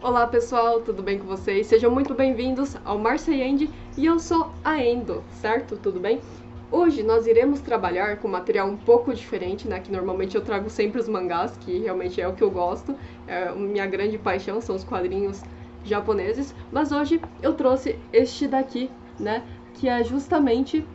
Olá pessoal, tudo bem com vocês? Sejam muito bem-vindos ao Marcia End e eu sou a Endo, certo? Tudo bem? Hoje nós iremos trabalhar com material um pouco diferente, né? Que normalmente eu trago sempre os mangás, que realmente é o que eu gosto, minha grande paixão são os quadrinhos japoneses, mas hoje eu trouxe este daqui, né? Que é justamente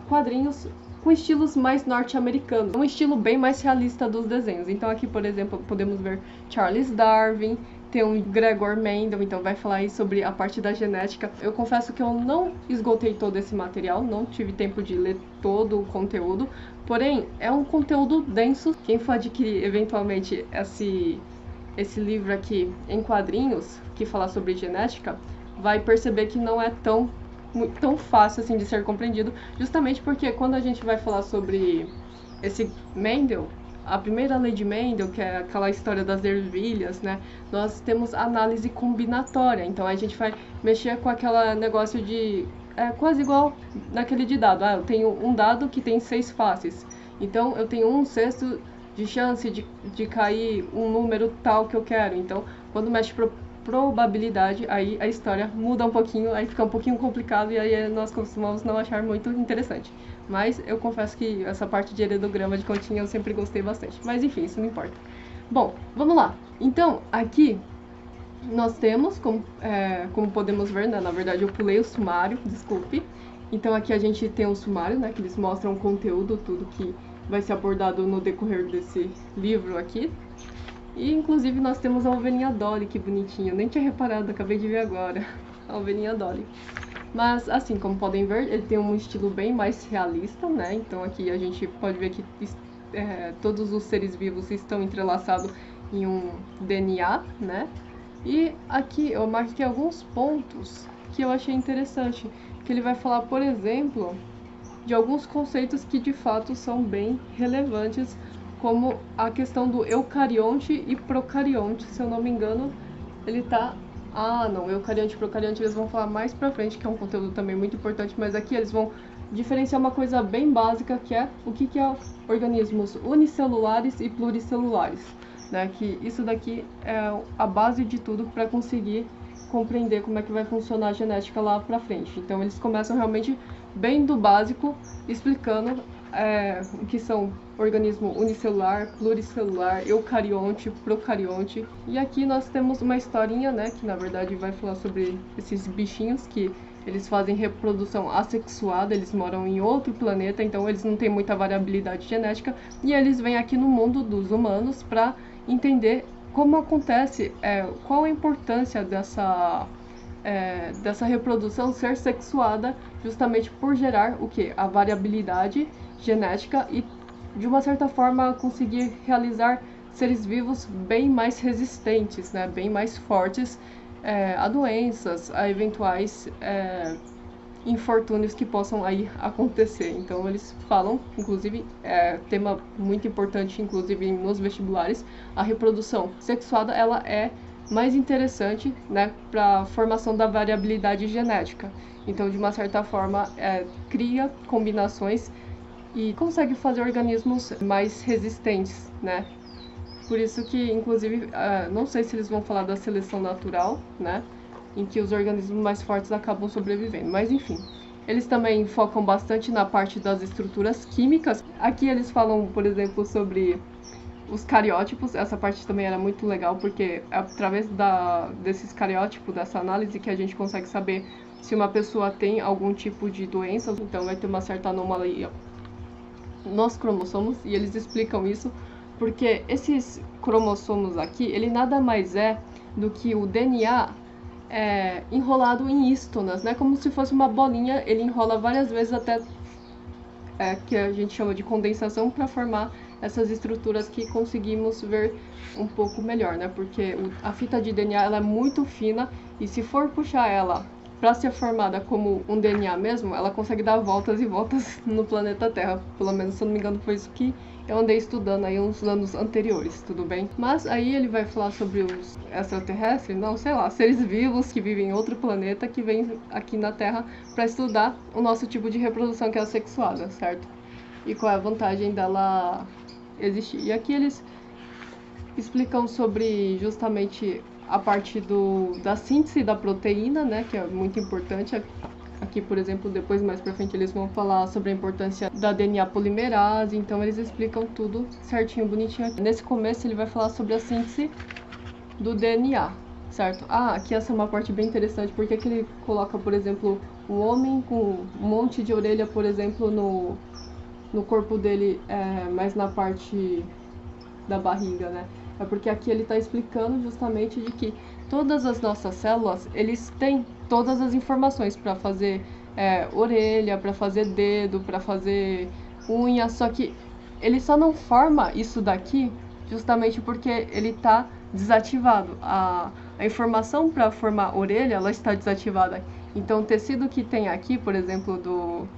quadrinhos com estilos mais norte-americanos, um estilo bem mais realista dos desenhos. Então aqui, por exemplo, podemos ver Charles Darwin, tem um Gregor Mendel, então vai falar aí sobre a parte da genética. Eu confesso que eu não esgotei todo esse material, não tive tempo de ler todo o conteúdo, porém é um conteúdo denso. Quem for adquirir eventualmente esse livro aqui em quadrinhos, que fala sobre genética, vai perceber que não é tão fácil assim de ser compreendido, justamente porque quando a gente vai falar sobre esse Mendel, a primeira lei de Mendel, que é aquela história das ervilhas, né? Nós temos análise combinatória, então a gente vai mexer com aquele negócio de quase igual naquele de dado. Eu tenho um dado que tem 6 faces, então eu tenho 1/6 de chance de cair um número tal que eu quero. Então, quando mexe probabilidade, aí a história muda um pouquinho, aí fica um pouquinho complicado e aí nós costumamos não achar muito interessante. Mas eu confesso que essa parte de heredograma de continha eu sempre gostei bastante. Mas enfim, isso não importa. Bom, vamos lá. Então, aqui nós temos, como podemos ver, né, na verdade eu pulei o sumário, desculpe. Então aqui a gente tem o sumário, né, que eles mostram o conteúdo, tudo que vai ser abordado no decorrer desse livro aqui. E inclusive nós temos a ovelhinha Dolly, que bonitinha. Eu nem tinha reparado, acabei de ver agora. A ovelhinha Dolly. Mas assim, como podem ver, ele tem um estilo bem mais realista, né? Então aqui a gente pode ver que todos os seres vivos estão entrelaçados em um DNA, né? E aqui eu marquei alguns pontos que eu achei interessante. Que ele vai falar, por exemplo, de alguns conceitos que de fato são bem relevantes, como a questão do eucarionte e procarionte. Se eu não me engano, ele tá... não, eucarionte e procarionte eles vão falar mais pra frente, que é um conteúdo também muito importante, mas aqui eles vão diferenciar uma coisa bem básica, que é o que é organismos unicelulares e pluricelulares, né? Que isso daqui é a base de tudo para conseguir compreender como é que vai funcionar a genética lá pra frente. Então eles começam realmente bem do básico, explicando o que são organismo unicelular, pluricelular, eucarionte, procarionte. E aqui nós temos uma historinha, né, que na verdade vai falar sobre esses bichinhos que eles fazem reprodução assexuada, eles moram em outro planeta, então eles não têm muita variabilidade genética, e eles vêm aqui no mundo dos humanos para entender como acontece, qual a importância dessa reprodução ser sexuada, justamente por gerar o que? A variabilidade genética e, de uma certa forma, conseguir realizar seres vivos bem mais resistentes, né? Bem mais fortes a doenças, a eventuais infortúnios que possam aí acontecer. Então eles falam, inclusive, tema muito importante, inclusive nos vestibulares, a reprodução sexuada, ela é mais interessante, né, para a formação da variabilidade genética. Então, de uma certa forma, cria combinações e consegue fazer organismos mais resistentes, né? Por isso que, inclusive, não sei se eles vão falar da seleção natural, né, em que os organismos mais fortes acabam sobrevivendo, mas enfim. Eles também focam bastante na parte das estruturas químicas. Aqui eles falam, por exemplo, sobre os cariótipos. Essa parte também era muito legal, porque é através desses cariótipos, dessa análise, que a gente consegue saber se uma pessoa tem algum tipo de doença. Então vai ter uma certa anomalia nos cromossomos, e eles explicam isso porque esses cromossomos aqui, ele nada mais é do que o DNA enrolado em histonas, né? Como se fosse uma bolinha, ele enrola várias vezes até que a gente chama de condensação, para formar essas estruturas que conseguimos ver um pouco melhor, né? Porque a fita de DNA ela é muito fina, e se for puxar ela para ser formada como um DNA mesmo, ela consegue dar voltas e voltas no planeta Terra. Pelo menos, se eu não me engano, foi isso que eu andei estudando aí uns anos anteriores, tudo bem? Mas aí ele vai falar sobre os extraterrestres, não, sei lá, seres vivos que vivem em outro planeta, que vêm aqui na Terra para estudar o nosso tipo de reprodução, que é a sexuada, certo? E qual é a vantagem dela existir. E aqui eles explicam sobre justamente a parte da síntese da proteína, né, que é muito importante. Aqui, por exemplo, depois mais pra frente eles vão falar sobre a importância da DNA polimerase, então eles explicam tudo certinho, bonitinho aqui. Nesse começo ele vai falar sobre a síntese do DNA, certo? Aqui essa é uma parte bem interessante, porque aqui ele coloca, por exemplo, um homem com um monte de orelha, por exemplo, no corpo dele, mais na parte da barriga, né? É porque aqui ele está explicando justamente de que todas as nossas células, eles têm todas as informações para fazer orelha, para fazer dedo, para fazer unha, só que ele só não forma isso daqui justamente porque ele está desativado. A informação para formar orelha, ela está desativada. Então o tecido que tem aqui, por exemplo,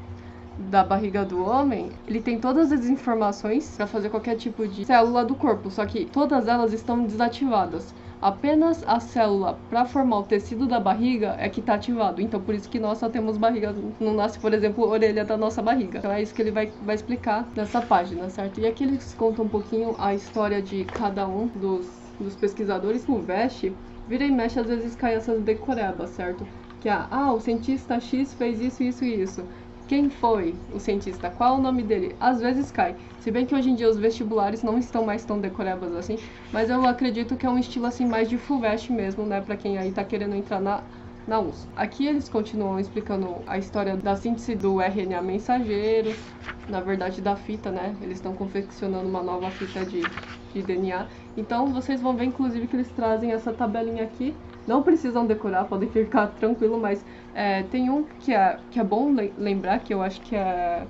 da barriga do homem, ele tem todas as informações para fazer qualquer tipo de célula do corpo, só que todas elas estão desativadas. Apenas a célula para formar o tecido da barriga é que está ativado. Então por isso que nós só temos barriga, não nasce, por exemplo, orelha da nossa barriga. Então é isso que ele vai explicar nessa página, certo? E aqui eles contam um pouquinho a história de cada um dos pesquisadores. O VEST, vira e mexe, às vezes cai essas decorebas, certo? Que o cientista X fez isso, isso e isso. Quem foi o cientista? Qual é o nome dele? Às vezes cai. Se bem que hoje em dia os vestibulares não estão mais tão decorebas assim, mas eu acredito que é um estilo assim mais de FUVEST mesmo, né, pra quem aí tá querendo entrar na USP. Aqui eles continuam explicando a história da síntese do RNA mensageiro, na verdade da fita, né? Eles estão confeccionando uma nova fita de DNA. Então vocês vão ver inclusive que eles trazem essa tabelinha aqui. Não precisam decorar, podem ficar tranquilo, mas tem um que é bom lembrar, que eu acho que é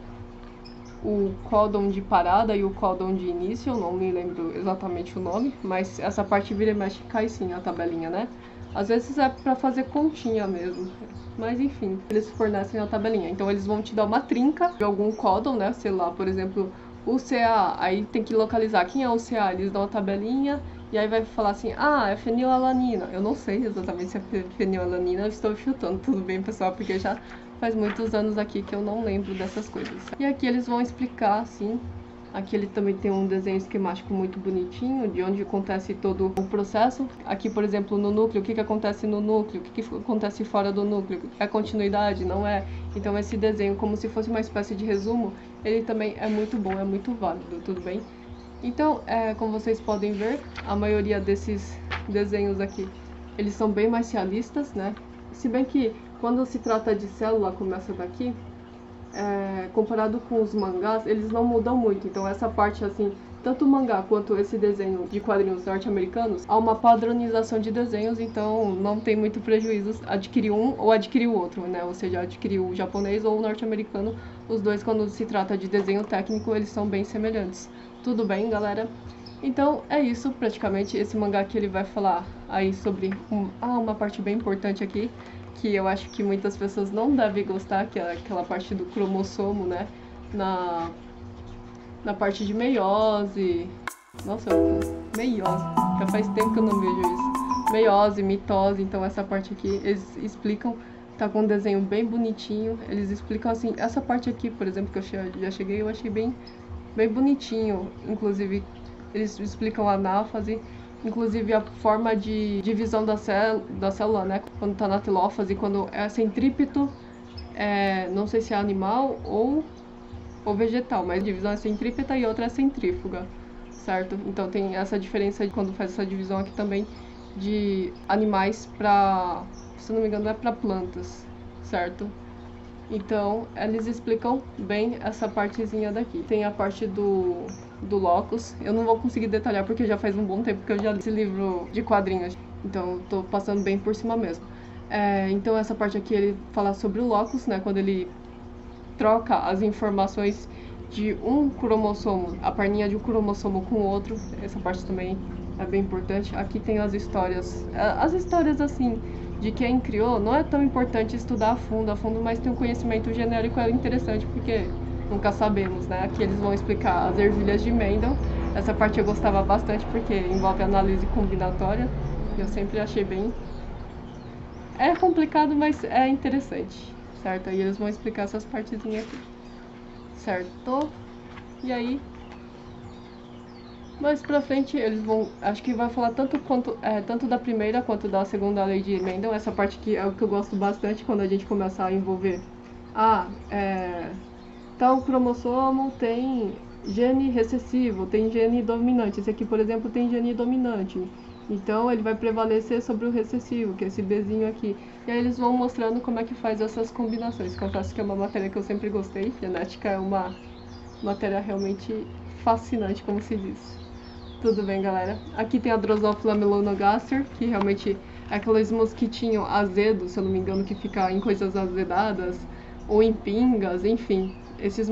o códon de parada e o códon de início, eu não me lembro exatamente o nome, mas essa parte vira e mexe cai sim, a tabelinha, né? Às vezes é pra fazer continha mesmo, mas enfim, eles fornecem a tabelinha. Então eles vão te dar uma trinca de algum códon, né? Sei lá, por exemplo, o CA, aí tem que localizar quem é o CA, eles dão a tabelinha. E aí vai falar assim, é fenilalanina. Eu não sei exatamente se é fenilalanina, eu estou chutando, tudo bem, pessoal, porque já faz muitos anos aqui que eu não lembro dessas coisas. E aqui eles vão explicar, assim, aqui ele também tem um desenho esquemático muito bonitinho, de onde acontece todo o processo. Aqui, por exemplo, no núcleo, o que acontece no núcleo, o que acontece fora do núcleo, é continuidade, não é? Então esse desenho, como se fosse uma espécie de resumo, ele também é muito bom, é muito válido, tudo bem? Então, como vocês podem ver, a maioria desses desenhos aqui, eles são bem mais realistas, né? Se bem que quando se trata de célula, como essa daqui, comparado com os mangás, eles não mudam muito. Então essa parte assim, tanto o mangá quanto esse desenho de quadrinhos norte-americanos, há uma padronização de desenhos, então não tem muito prejuízo adquirir um ou adquirir o outro, né? Ou seja, adquirir o japonês ou o norte-americano, os dois, quando se trata de desenho técnico, eles são bem semelhantes. Tudo bem, galera? Então é isso, praticamente. Esse mangá aqui ele vai falar aí sobre uma parte bem importante aqui, que eu acho que muitas pessoas não devem gostar, que é aquela parte do cromossomo, né? Na parte de meiose. Nossa, meiose. Já faz tempo que eu não vejo isso. Meiose, mitose, então essa parte aqui eles explicam. Tá com um desenho bem bonitinho. Eles explicam assim, essa parte aqui, por exemplo, que eu já cheguei, eu achei bem bonitinho. Inclusive, eles explicam a anáfase, inclusive a forma de divisão da célula, né? Quando tá na telófase, quando é centrípeto, não sei se é animal ou vegetal, mas a divisão é centrípeta e outra é centrífuga, certo? Então tem essa diferença de quando faz essa divisão aqui também de animais para, se não me engano, é para plantas, certo? Então, eles explicam bem essa partezinha daqui. Tem a parte do locus. Eu não vou conseguir detalhar porque já faz um bom tempo que eu já li esse livro de quadrinhos. Então, tô passando bem por cima mesmo. Então, essa parte aqui, ele fala sobre o locus, né? Quando ele troca as informações de um cromossomo, a perninha de um cromossomo com o outro. Essa parte também é bem importante. Aqui tem as histórias assim, de quem criou. Não é tão importante estudar a fundo, mas ter um conhecimento genérico é interessante, porque nunca sabemos, né? Aqui eles vão explicar as ervilhas de Mendel. Essa parte eu gostava bastante, porque envolve análise combinatória. Eu sempre achei bem... É complicado, mas é interessante, certo? Aí eles vão explicar essas partezinhas aqui, certo? E aí, Mais pra frente eles vão, acho que vai falar tanto da primeira quanto da segunda lei de Mendel, essa parte que é o que eu gosto bastante quando a gente começa a envolver. Tal cromossomo tem gene recessivo, tem gene dominante. Esse aqui, por exemplo, tem gene dominante. Então ele vai prevalecer sobre o recessivo, que é esse Bzinho aqui. E aí eles vão mostrando como é que faz essas combinações. Confesso que é uma matéria que eu sempre gostei. Genética é uma matéria realmente fascinante, como se diz. Tudo bem, galera? Aqui tem a Drosophila melanogaster, que realmente é aqueles mosquitinhos azedos, se eu não me engano, que fica em coisas azedadas, ou em pingas, enfim. Esses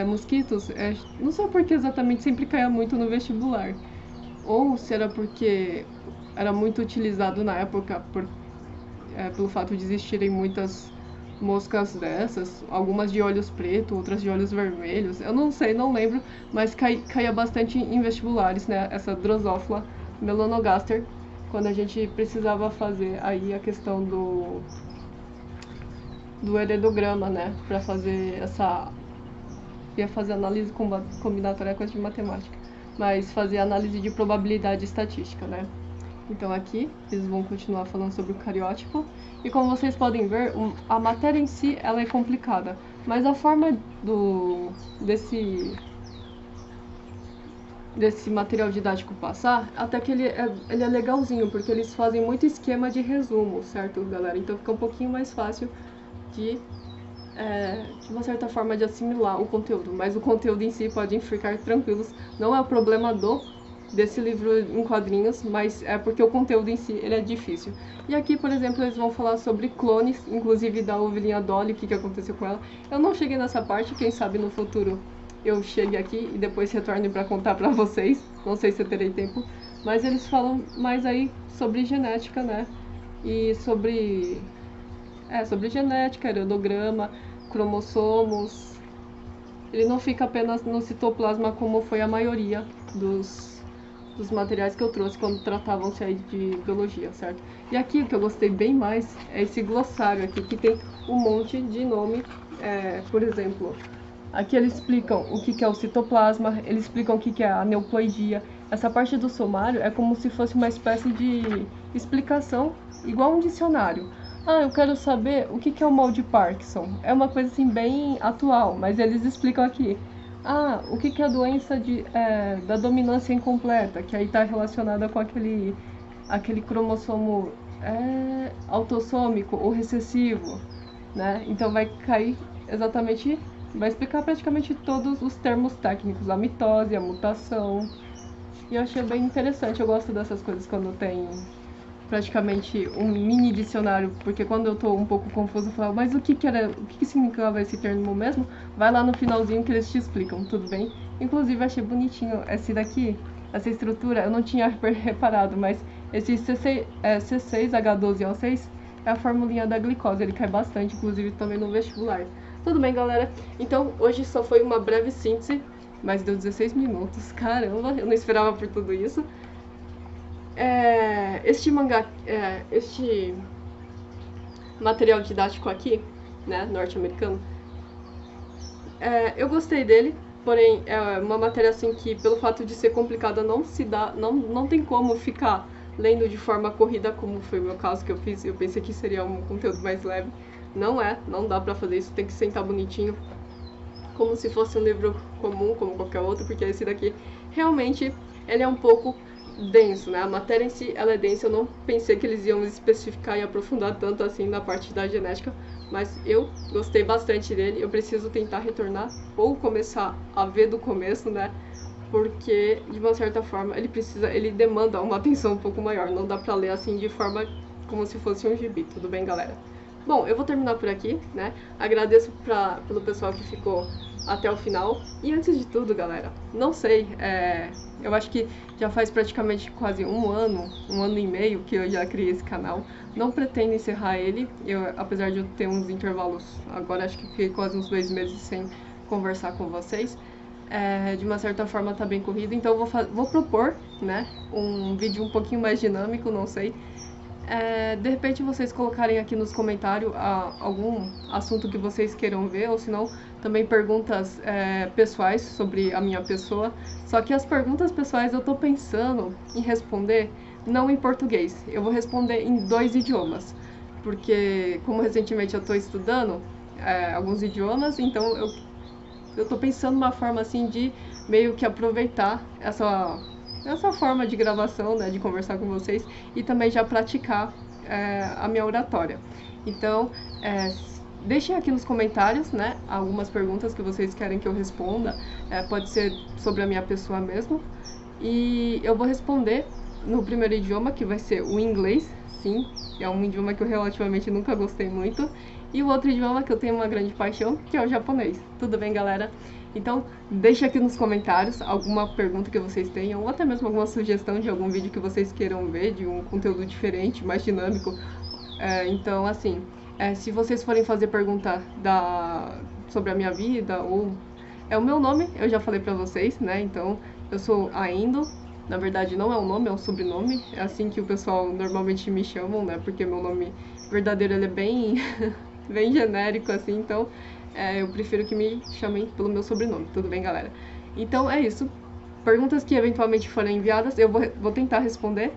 mosquitos, não sei por que exatamente sempre caia muito no vestibular. Ou se era porque era muito utilizado na época pelo fato de existirem muitas moscas dessas, algumas de olhos pretos, outras de olhos vermelhos. Eu não sei, não lembro, mas caía bastante em vestibulares, né? Essa Drosophila melanogaster, quando a gente precisava fazer aí a questão do heredograma, né? Para fazer ia fazer análise combinatória, coisa de matemática, mas fazer análise de probabilidade estatística, né? Então aqui eles vão continuar falando sobre o cariótipo. E como vocês podem ver, a matéria em si ela é complicada, mas a forma desse material didático passar, até que ele é legalzinho, porque eles fazem muito esquema de resumo, certo, galera? Então fica um pouquinho mais fácil de uma certa forma de assimilar o conteúdo, mas o conteúdo em si podem ficar tranquilos, não é o problema desse livro em quadrinhos, mas é porque o conteúdo em si ele é difícil. E aqui, por exemplo, eles vão falar sobre clones, inclusive da ovelhinha Dolly, o que aconteceu com ela. Eu não cheguei nessa parte, quem sabe no futuro eu chegue aqui e depois retorne para contar para vocês, não sei se eu terei tempo, mas eles falam mais aí sobre genética, né, e sobre genética, heredograma, cromossomos. Ele não fica apenas no citoplasma como foi a maioria dos materiais que eu trouxe quando tratavam-se aí de biologia, certo? E aqui o que eu gostei bem mais é esse glossário aqui, que tem um monte de nome, por exemplo, aqui eles explicam o que é o citoplasma, eles explicam o que é a aneuploidia. Essa parte do sumário é como se fosse uma espécie de explicação, igual um dicionário. Eu quero saber o que é o mal de Parkinson. É uma coisa assim bem atual, mas eles explicam aqui. O que é a doença da dominância incompleta, que aí está relacionada com aquele cromossomo autossômico ou recessivo, né? Então vai cair exatamente, vai explicar praticamente todos os termos técnicos, a mitose, a mutação. E eu achei bem interessante, eu gosto dessas coisas quando tem praticamente um mini dicionário, porque quando eu tô um pouco confusa, eu falo, mas o que significava esse termo mesmo? Vai lá no finalzinho que eles te explicam, tudo bem? Inclusive, achei bonitinho esse daqui, essa estrutura, eu não tinha reparado, mas esse C6H12O6 é a formulinha da glicose, ele cai bastante, inclusive também no vestibular. Tudo bem, galera? Então, hoje só foi uma breve síntese, mas deu 16 minutos, caramba, eu não esperava por tudo isso. Este material didático aqui, né, norte-americano, eu gostei dele, porém é uma matéria assim que, pelo fato de ser complicada, não tem como ficar lendo de forma corrida, como foi o meu caso que eu fiz. Eu pensei que seria um conteúdo mais leve, não dá pra fazer isso, tem que sentar bonitinho, como se fosse um livro comum, como qualquer outro, porque esse daqui realmente ele é um pouco denso, né? A matéria em si ela é densa, eu não pensei que eles iam especificar e aprofundar tanto assim na parte da genética, mas eu gostei bastante dele. Eu preciso tentar retornar ou começar a ver do começo, né? Porque de uma certa forma ele demanda uma atenção um pouco maior, não dá pra ler assim de forma como se fosse um gibi, tudo bem, galera? Bom, eu vou terminar por aqui, né? Agradeço pelo pessoal que ficou até o final. E antes de tudo, galera, não sei, eu acho que já faz praticamente quase um ano e meio que eu já criei esse canal. Não pretendo encerrar ele, apesar de eu ter uns intervalos, agora acho que fiquei quase uns 2 meses sem conversar com vocês. De uma certa forma tá bem corrido, então eu vou propor, né, um vídeo um pouquinho mais dinâmico, não sei. De repente vocês colocarem aqui nos comentários algum assunto que vocês queiram ver, ou se não, também perguntas pessoais sobre a minha pessoa. Só que as perguntas pessoais eu tô pensando em responder não em português, eu vou responder em 2 idiomas, porque como recentemente eu tô estudando alguns idiomas, então eu tô pensando numa forma assim de meio que aproveitar essa forma de gravação, né, de conversar com vocês e também já praticar a minha oratória. Então, deixem aqui nos comentários, né, algumas perguntas que vocês querem que eu responda, pode ser sobre a minha pessoa mesmo, e eu vou responder no primeiro idioma, que vai ser o inglês, sim, é um idioma que eu relativamente nunca gostei muito, e o outro idioma que eu tenho uma grande paixão, que é o japonês. Tudo bem, galera? Então, deixa aqui nos comentários alguma pergunta que vocês tenham, ou até mesmo alguma sugestão de algum vídeo que vocês queiram ver, de um conteúdo diferente, mais dinâmico. Então, assim, se vocês forem fazer pergunta sobre a minha vida, ou... o meu nome, eu já falei pra vocês, né? Então, eu sou Aendo. Na verdade, não é um nome, é um sobrenome. É assim que o pessoal normalmente me chamam, né? Porque meu nome verdadeiro ele é bem, bem genérico, assim. Então, eu prefiro que me chamem pelo meu sobrenome. Tudo bem, galera? Então, é isso. Perguntas que eventualmente forem enviadas, eu vou tentar responder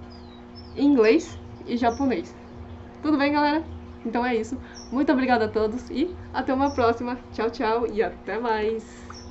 em inglês e japonês. Tudo bem, galera? Então é isso. Muito obrigada a todos e até uma próxima. Tchau, tchau e até mais!